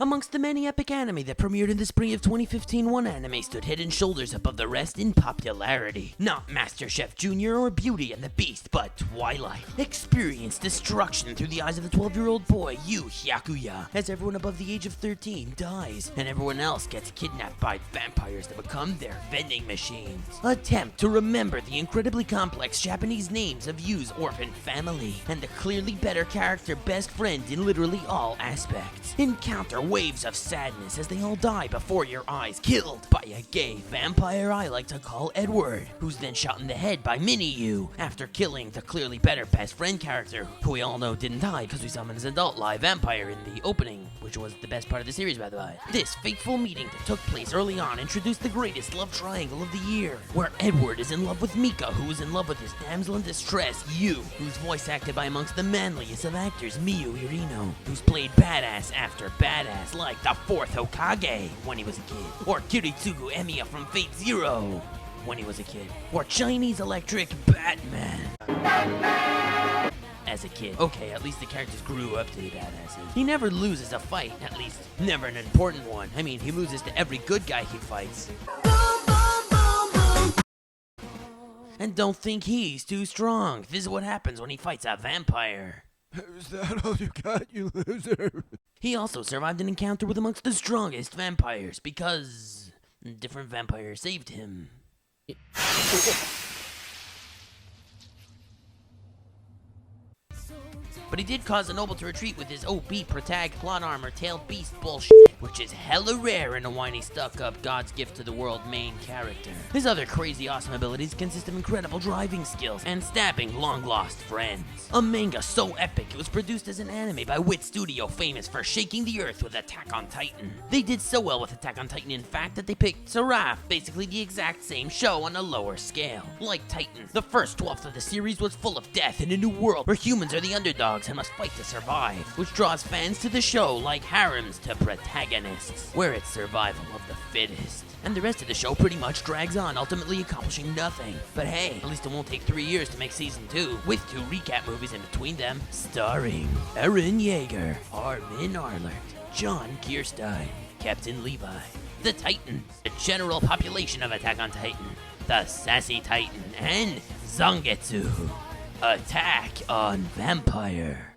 Amongst the many epic anime that premiered in the spring of 2015, one anime stood head and shoulders above the rest in popularity. Not MasterChef Jr. or Beauty and the Beast, but Twilight. Experience destruction through the eyes of the 12-year-old boy, Yu Hyakuya, as everyone above the age of 13 dies, and everyone else gets kidnapped by vampires to become their vending machines. Attempt to remember the incredibly complex Japanese names of Yu's orphan family, and the clearly better character best friend in literally all aspects. Encounter waves of sadness as they all die before your eyes, killed by a gay vampire I like to call Edward, who's then shot in the head by Mini Yu, after killing the clearly better best friend character, who we all know didn't die because we saw him as an adult live vampire in the opening, which was the best part of the series, by the way. This fateful meeting that took place early on introduced the greatest love triangle of the year, where Edward is in love with Mika, who is in love with his damsel in distress, Yu, who's voice acted by amongst the manliest of actors, Miyu Irino, who's played badass after badass like the 4th Hokage when he was a kid, or Kiritsugu Emiya from Fate Zero when he was a kid, or Chinese Electric Batman as a kid. Okay, at least the characters grew up to be badasses. He never loses a fight, at least never an important one. I mean, he loses to every good guy he fights. And don't think he's too strong. This is what happens when he fights a vampire. Is that all you got, you loser? He also survived an encounter with amongst the strongest vampires because different vampires saved him. But he did cause a noble to retreat with his OP protag plot armor tailed beast bullshit, which is hella rare in a whiny stuck-up God's gift to the world main character. His other crazy awesome abilities consist of incredible driving skills and stabbing long-lost friends. A manga so epic it was produced as an anime by Wit Studio, famous for shaking the earth with Attack on Titan. They did so well with Attack on Titan, in fact, that they picked Seraph, basically the exact same show on a lower scale. Like Titan, the first 12th of the series was full of death in a new world where humans are the underdogs and must fight to survive, which draws fans to the show like harems to protagonists, where it's survival of the fittest. And the rest of the show pretty much drags on, ultimately accomplishing nothing. But hey, at least it won't take 3 years to make season 2, with 2 recap movies in between them, starring Eren Yeager, Armin Arlert, John Kierstein, Captain Levi, the Titans, the general population of Attack on Titan, the Sassy Titan, and Zangetsu. Attack on Vampire.